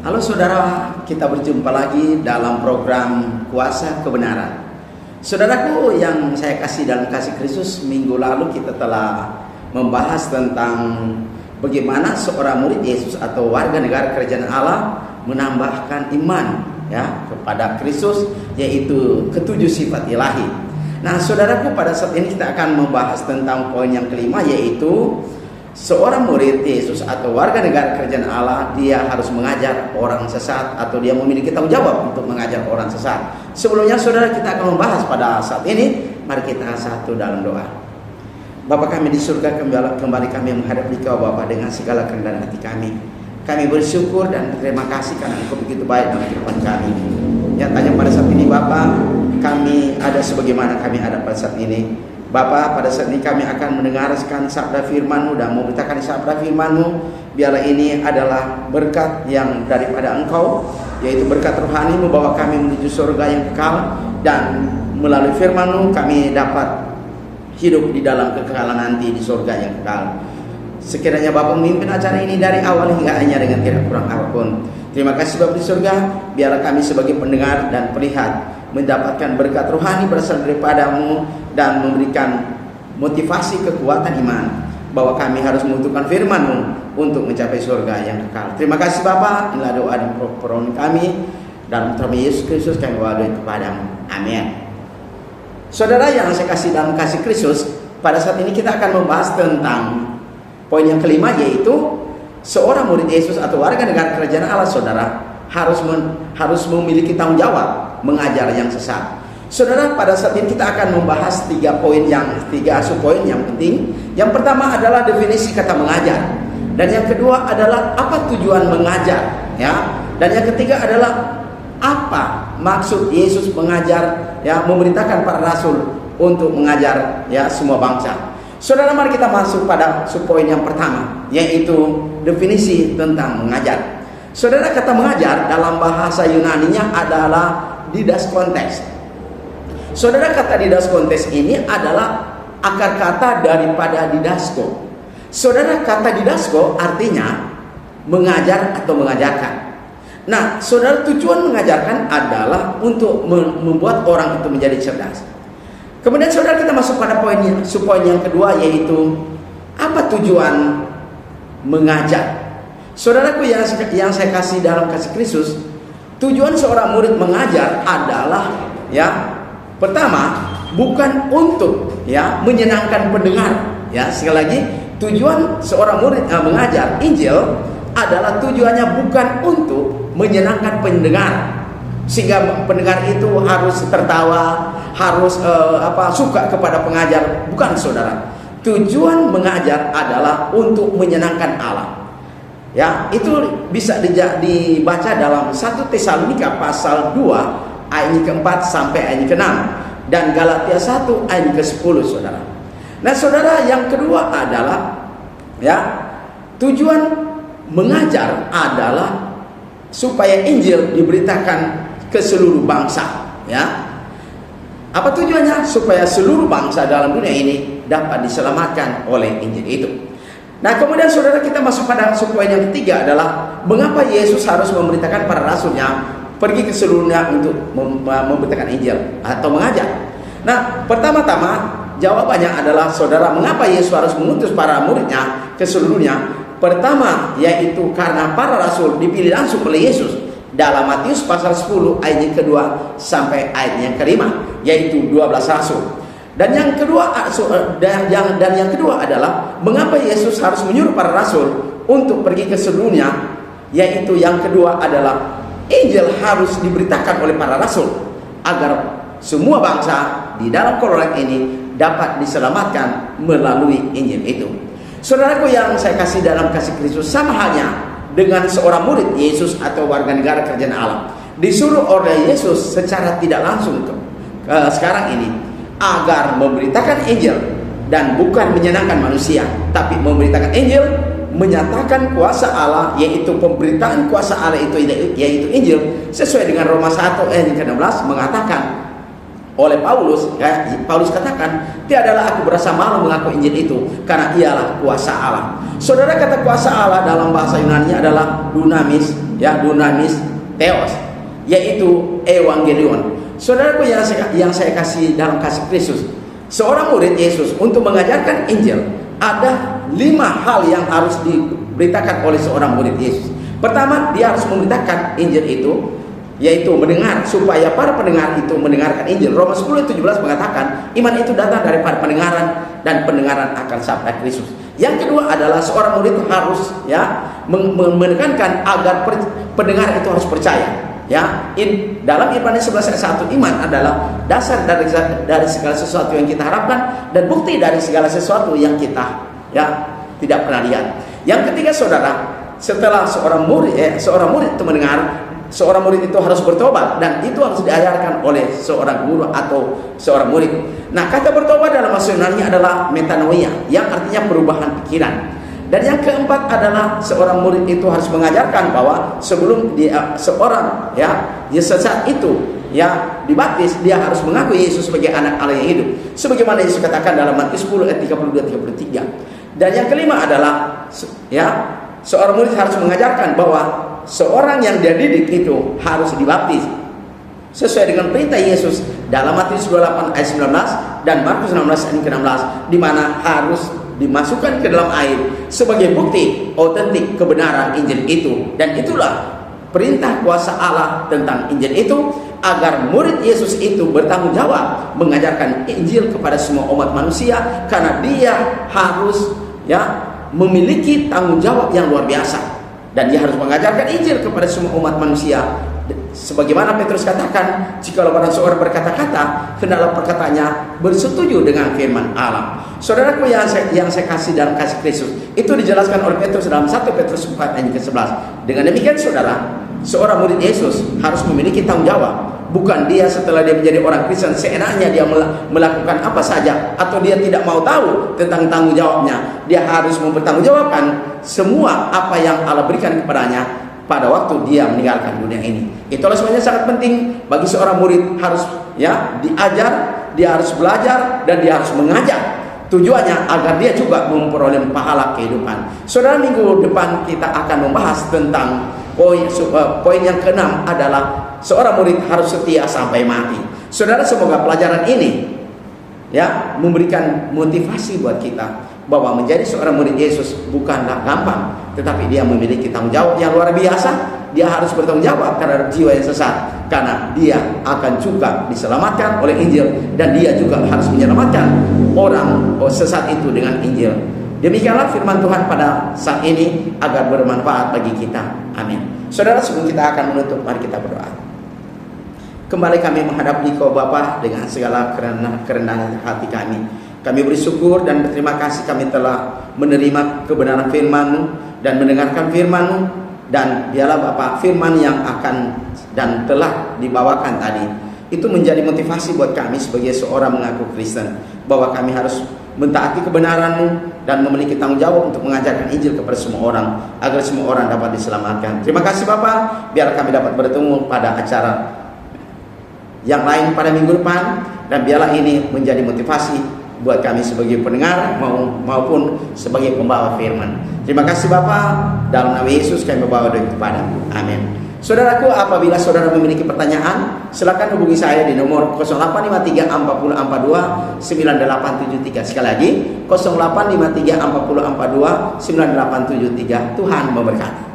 Halo saudara, kita berjumpa lagi dalam program Kuasa Kebenaran. Saudaraku yang saya kasih dalam kasih Kristus, minggu lalu kita telah membahas tentang bagaimana seorang murid Yesus atau warga negara kerajaan Allah menambahkan iman kepada Kristus, yaitu ketujuh sifat ilahi. Nah saudaraku, pada saat ini kita akan membahas tentang poin yang kelima, yaitu seorang murid Yesus atau warga negara kerajaan Allah, dia harus mengajar orang sesat atau dia memiliki tanggung jawab untuk mengajar orang sesat. Sebelumnya saudara, kita akan membahas pada saat ini. Mari kita satu dalam doa. Bapa kami di surga, kembali kami menghadap Dikau Bapa dengan segala kerendahan hati kami. Kami bersyukur dan berterima kasih karena Engkau begitu baik dalam kehidupan kami. Nyatanya pada saat ini Bapa, kami ada sebagaimana kami ada pada saat ini. Bapa, pada saat ini kami akan mendengarkan sabda firman-Mu dan memberitakan sabda firman-Mu. Biarlah ini adalah berkat yang daripada Engkau, yaitu berkat rohani membawa kami menuju surga yang kekal, dan melalui firman-Mu kami dapat hidup di dalam kekekalan nanti di surga yang kekal. Sekiranya Bapa memimpin acara ini dari awal hingga akhirnya dengan tidak kurang apapun. Terima kasih Bapa di surga. Biarlah kami sebagai pendengar dan pelihat mendapatkan berkat rohani berasal daripada-Mu dan memberikan motivasi kekuatan iman bahwa kami harus membutuhkan firman-Mu untuk mencapai surga yang kekal. Terima kasih Bapa. Inilah doa dan permohonan kami dalam nama Yesus Kristus kami berdoa kepada-Mu. Amin. Saudara yang saya kasih dalam kasih Kristus, pada saat ini kita akan membahas tentang poin yang kelima, yaitu seorang murid Yesus atau warga negara kerajaan Allah, saudara, harus memiliki tanggung jawab mengajar yang sesat. Saudara, pada saat ini kita akan membahas tiga subpoin yang penting. Yang pertama adalah definisi kata mengajar, dan yang kedua adalah apa tujuan mengajar, dan yang ketiga adalah apa maksud Yesus mengajar, memerintahkan para rasul untuk mengajar semua bangsa. Saudara, mari kita masuk pada subpoin yang pertama, yaitu definisi tentang mengajar. Saudara, kata mengajar dalam bahasa Yunaninya adalah didaskontes. Saudara, kata didaskontes ini adalah akar kata daripada didasko. Saudara, kata didasko artinya mengajar atau mengajarkan. Nah, saudara, tujuan mengajarkan adalah untuk membuat orang itu menjadi cerdas. Kemudian saudara, kita masuk pada subpoin yang kedua, yaitu apa tujuan mengajar. Saudaraku yang saya kasih dalam kasih Kristus, tujuan seorang murid mengajar adalah pertama, bukan untuk menyenangkan pendengar. Sekali lagi, tujuan seorang murid mengajar Injil adalah tujuannya bukan untuk menyenangkan pendengar, sehingga pendengar itu harus tertawa, harus suka kepada pengajar. Bukan saudara. Tujuan mengajar adalah untuk menyenangkan Allah. Itu bisa dibaca dalam 1 Tesalonika pasal 2 ayat keempat sampai ayat ke-6, dan Galatia 1 ayat ke-10, saudara. Nah saudara, yang kedua adalah tujuan mengajar adalah supaya Injil diberitakan ke seluruh bangsa. Apa tujuannya? Supaya seluruh bangsa dalam dunia ini dapat diselamatkan oleh Injil itu. Nah kemudian saudara, kita masuk pada subpoin yang ketiga, adalah mengapa Yesus harus memerintahkan para rasulnya pergi ke seluruhnya untuk memberitakan Injil atau mengajar. Nah pertama-tama jawabannya adalah, saudara, mengapa Yesus harus mengutus para muridnya ke seluruhnya? Pertama, yaitu karena para rasul dipilih langsung oleh Yesus dalam Matius pasal 10 ayat yang kedua sampai ayat yang kelima, yaitu 12 rasul. Dan yang kedua adalah mengapa Yesus harus menyuruh para rasul untuk pergi ke seluruhnya, yaitu yang kedua adalah Injil harus diberitakan oleh para rasul agar semua bangsa di dalam kolonial ini dapat diselamatkan melalui Injil itu. Saudaraku yang saya kasih dalam kasih Kristus, sama halnya dengan seorang murid Yesus atau warga negara kerajaan Allah, disuruh oleh Yesus secara tidak langsung sekarang ini agar memberitakan Injil, dan bukan menyenangkan manusia, tapi memberitakan Injil, menyatakan kuasa Allah, yaitu pemberitaan kuasa Allah itu, yaitu Injil, sesuai dengan Roma 1 ayat 16 mengatakan oleh Paulus. Paulus katakan, tiadalah aku berasa malu mengaku Injil itu, karena ialah kuasa Allah. Saudara, kata kuasa Allah dalam bahasa Yunani adalah dunamis, dunamis theos, yaitu evangelion. Saudaraku yang saya kasih dalam kasih Kristus, seorang murid Yesus untuk mengajarkan Injil, ada 5 hal yang harus diberitakan oleh seorang murid Yesus. Pertama, dia harus memberitakan Injil itu, yaitu mendengar, supaya para pendengar itu mendengarkan Injil. Roma 10:17 mengatakan, iman itu datang daripada pendengaran, dan pendengaran akan sabda Kristus. Yang kedua adalah seorang murid harus menekankan agar pendengar itu harus percaya. Dalam Ibrani 11 ayat 1, iman adalah dasar dari segala sesuatu yang kita harapkan dan bukti dari segala sesuatu yang kita tidak pernah lihat. Yang ketiga, saudara, setelah seorang murid itu mendengar, seorang murid itu harus bertobat, dan itu harus diajarkan oleh seorang guru atau seorang murid. Nah, kata bertobat dalam bahasa Yunani adalah metanoia, yang artinya perubahan pikiran. Dan yang keempat adalah seorang murid itu harus mengajarkan bahwa sebelum dia sesat itu dibaptis, dia harus mengakui Yesus sebagai anak Allah yang hidup, sebagaimana Yesus katakan dalam Matius 10 ayat 32-33. Dan yang kelima adalah seorang murid harus mengajarkan bahwa seorang yang dia didik itu harus dibaptis sesuai dengan perintah Yesus dalam Matius 28 ayat 19 dan Markus 16 ayat 16, di mana harus dimasukkan ke dalam air sebagai bukti otentik kebenaran Injil itu. Dan itulah perintah kuasa Allah tentang Injil itu, agar murid Yesus itu bertanggung jawab mengajarkan Injil kepada semua umat manusia, karena dia harus memiliki tanggung jawab yang luar biasa, dan dia harus mengajarkan Injil kepada semua umat manusia. Sebagaimana Petrus katakan, jikalau barang seorang berkata-kata, hendaklah perkataannya bersetuju dengan firman Allah. Saudaraku yang saya kasih dalam kasih Kristus, itu dijelaskan oleh Petrus dalam 1 Petrus 4 ayat ke-11. Dengan demikian, saudara, seorang murid Yesus harus memiliki tanggung jawab. Bukan dia setelah dia menjadi orang Kristen seenaknya dia melakukan apa saja, atau dia tidak mau tahu tentang tanggung jawabnya. Dia harus mempertanggungjawabkan semua apa yang Allah berikan kepadanya pada waktu dia meninggalkan dunia ini. Itulah sebenarnya sangat penting bagi seorang murid, harus diajar, dia harus belajar, dan dia harus mengajar. Tujuannya agar dia juga memperoleh pahala kehidupan. Saudara, minggu depan kita akan membahas tentang poin yang keenam adalah seorang murid harus setia sampai mati. Saudara, semoga pelajaran ini memberikan motivasi buat kita bahwa menjadi seorang murid Yesus bukanlah gampang, tetapi dia memiliki tanggung jawab yang luar biasa. Dia harus bertanggung jawab terhadap jiwa yang sesat, karena dia akan juga diselamatkan oleh Injil, dan dia juga harus menyelamatkan orang sesat itu dengan Injil. Demikianlah firman Tuhan pada saat ini, agar bermanfaat bagi kita. Amin. Saudara, sebelum kita akan menutup, mari kita berdoa. Kembali kami menghadap Dikau Bapa dengan segala kerendahan hati kami. Kami beri syukur dan berterima kasih kami telah menerima kebenaran firman-Mu dan mendengarkan firman-Mu. Dan biarlah Bapak, firman yang akan dan telah dibawakan tadi itu menjadi motivasi buat kami sebagai seorang mengaku Kristen, bahwa kami harus mentaati kebenaran-Mu dan memiliki tanggung jawab untuk mengajarkan Injil kepada semua orang, agar semua orang dapat diselamatkan. Terima kasih Bapak, biar kami dapat bertemu pada acara yang lain pada minggu depan, dan biarlah ini menjadi motivasi buat kami sebagai pendengar maupun sebagai pembawa firman. Terima kasih Bapa, dalam nama Yesus kami membawa doa kepadamu. Amin. Saudaraku, apabila saudara memiliki pertanyaan, silakan hubungi saya di nomor 0853 40 42 9873. Sekali lagi 0853 40 42 9873. Tuhan memberkati.